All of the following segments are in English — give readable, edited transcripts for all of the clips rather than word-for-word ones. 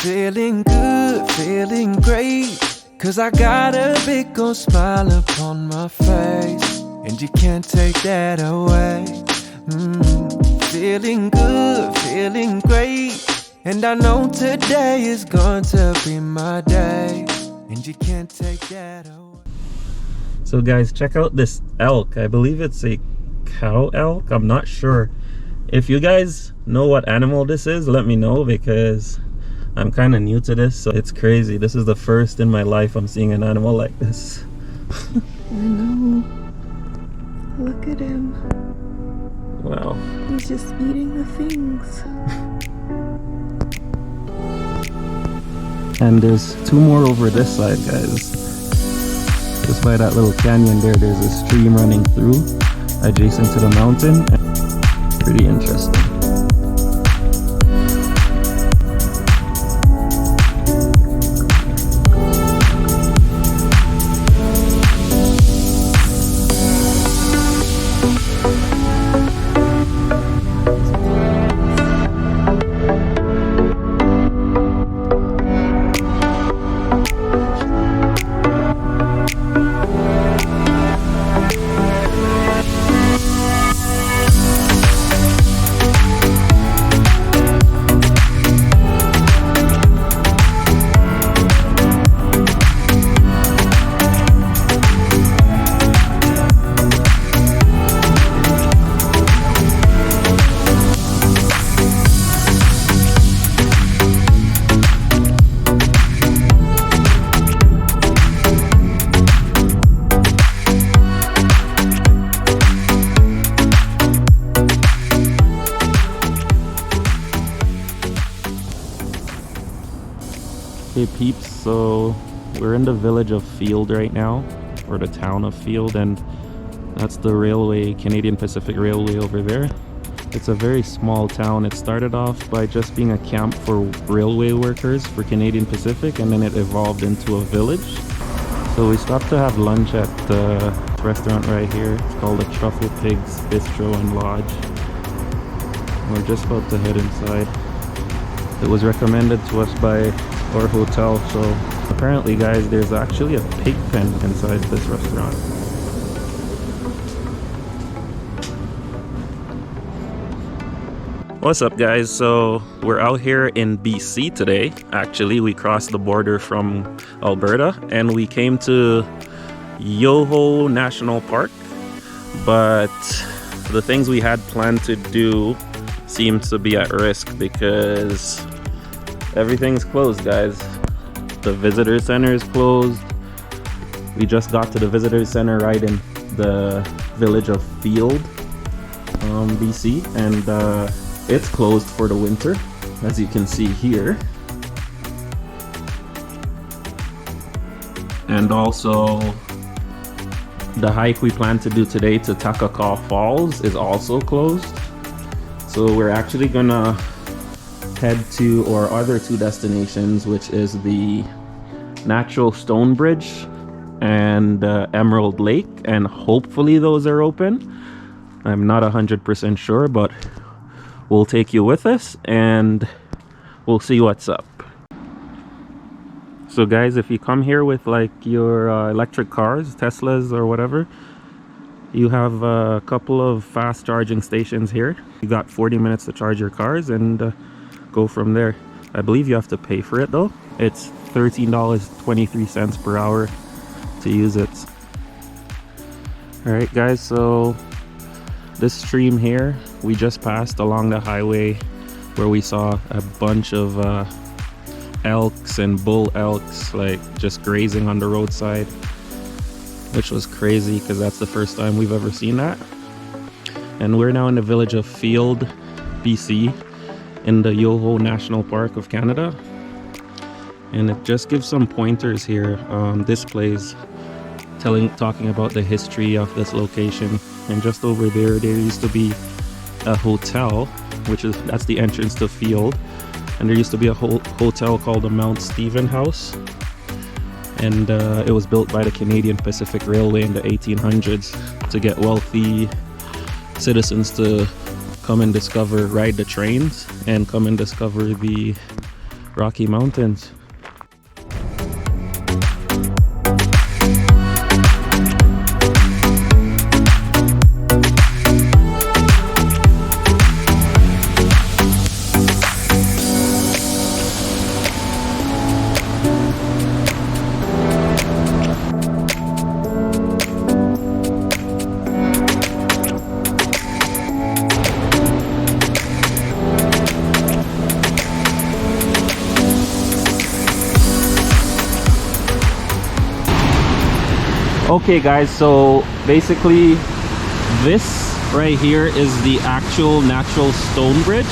Feeling good, feeling great, 'cause I got a big old smile upon my face, and you can't take that away. Feeling good, feeling great, and I know today is going to be my day, and you can't take that away. So guys, check out this elk. I believe it's a cow elk. I'm not sure. If you guys know what animal this is, let me know, because I'm kind of new to this, so it's crazy. This is the first in my life I'm seeing an animal like this. I know. Look at him. Wow. He's just eating the things. And there's two more over this side, guys. Just by that little canyon there, there's a stream running through adjacent to the mountain. Pretty interesting. Hey peeps, so we're in the village of Field right now, or the town of Field, and that's the railway, Canadian Pacific Railway over there. It's a very small town. It started off by just being a camp for railway workers for Canadian Pacific, and then it evolved into a village. So we stopped to have lunch at the restaurant right here. It's called the Truffle Pigs Bistro and Lodge. We're just about to head inside. It was recommended to us by our hotel, so apparently guys, there's actually a pig pen inside this restaurant. What's up guys? So we're out here in BC today. Actually, we crossed the border from Alberta and we came to Yoho National Park, but the things we had planned to do seems to be at risk because everything's closed, guys. The visitor center is closed. We just got to the visitor center right in the village of Field, BC, and it's closed for the winter, as you can see here. And also, the hike we plan to do today to Takakaw Falls is also closed. So we're actually gonna head to our other two destinations, which is the Natural Stone Bridge and Emerald Lake, and hopefully those are open. I'm not 100% sure, but we'll take you with us and we'll see what's up. So guys, if you come here with like your electric cars, Teslas or whatever, you have a couple of fast charging stations here. You got 40 minutes to charge your cars and go from there. I believe you have to pay for it though. It's $13.23 per hour to use it. Alright guys, so this stream here we just passed along the highway where we saw a bunch of elks and bull elks like just grazing on the roadside, which was crazy because that's the first time we've ever seen that. And we're now in the village of Field, BC, in the Yoho National Park of Canada, and it just gives some pointers here. Displays talking about the history of this location. And just over there used to be a hotel, that's the entrance to Field, and there used to be a hotel called the Mount Stephen House, and it was built by the Canadian Pacific Railway in the 1800s to get wealthy citizens to come and ride the trains and come and discover the Rocky Mountains. Okay guys, so basically this right here is the actual natural stone bridge,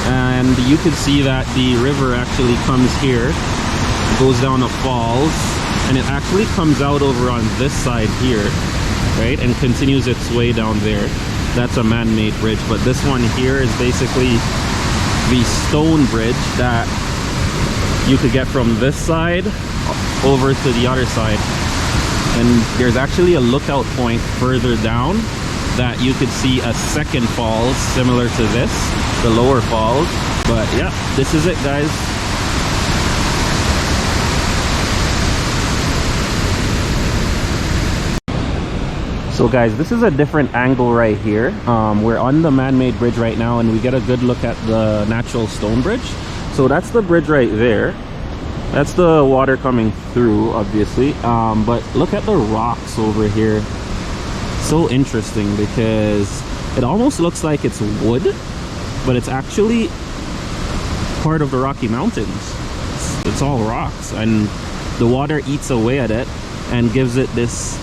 and you can see that the river actually comes here, goes down the falls, and it actually comes out over on this side here, right, and continues its way down there. That's a man-made bridge, but this one here is basically the stone bridge that you could get from this side over to the other side. And there's actually a lookout point further down that you could see a second falls similar to this, the lower falls. But yeah, this is it guys. So guys, this is a different angle right here. We're on the man-made bridge right now, and we get a good look at the natural stone bridge. So that's the bridge right there. That's the water coming through, obviously. But look at the rocks over here. So interesting because it almost looks like it's wood, but it's actually part of the Rocky Mountains. It's all rocks, and the water eats away at it and gives it this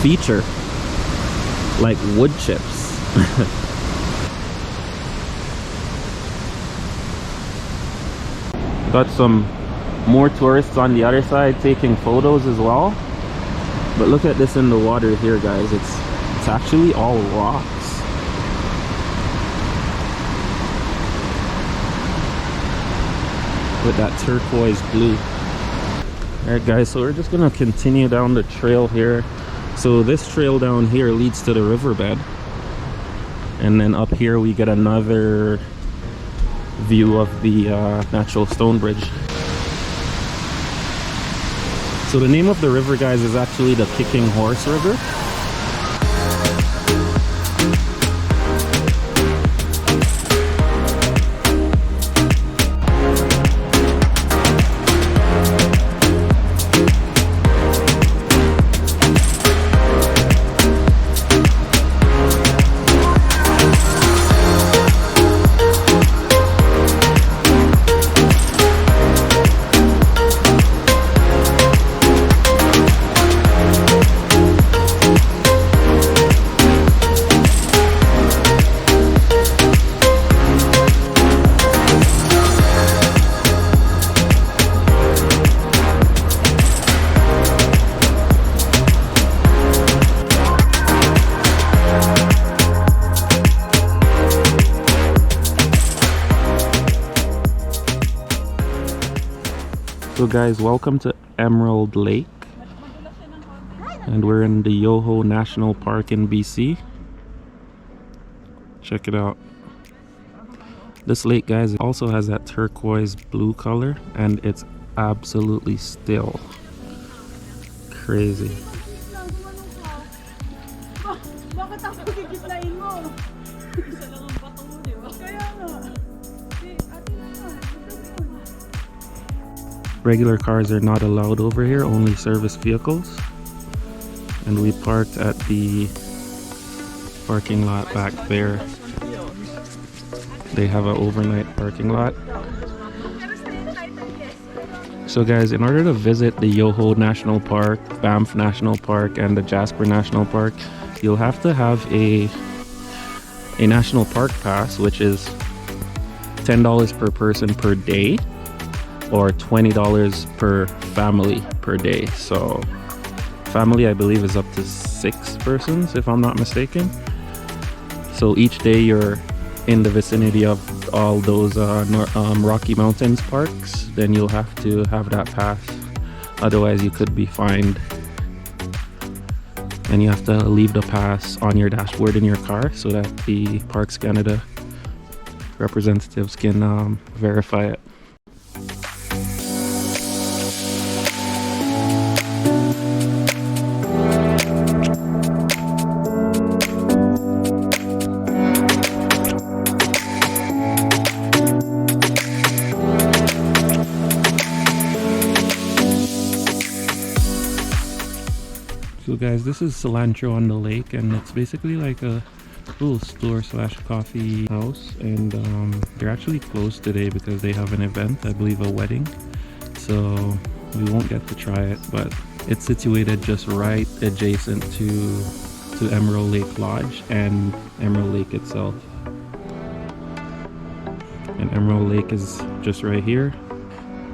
feature like wood chips. Got some more tourists on the other side taking photos as well, but look at this in the water here guys. It's actually all rocks. With that turquoise blue. Alright guys, so we're just gonna continue down the trail here. So this trail down here leads to the riverbed, and then up here we get another view of the natural stone bridge. So the name of the river guys is actually the Kicking Horse River. So guys, welcome to Emerald Lake, and we're in the Yoho National Park in BC. Check it out. This lake guys also has that turquoise blue color, and it's absolutely still. Crazy. Regular cars are not allowed over here, only service vehicles. And we parked at the parking lot back there. They have an overnight parking lot. So guys, in order to visit the Yoho National Park, Banff National Park, and the Jasper National Park, you'll have to have a national park pass, which is $10 per person per day, or $20 per family per day. So family, I believe, is up to 6 persons if I'm not mistaken. So each day you're in the vicinity of all those Rocky Mountains parks, then you'll have to have that pass. Otherwise you could be fined, and you have to leave the pass on your dashboard in your car so that the Parks Canada representatives can verify it. guys, this is Cilantro on the Lake, and it's basically like a little store slash coffee house, and they're actually closed today because they have an event, I believe a wedding, so we won't get to try it, but it's situated just right adjacent to Emerald Lake Lodge and Emerald Lake itself. And Emerald Lake is just right here,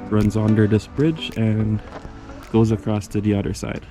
runs under this bridge and goes across to the other side.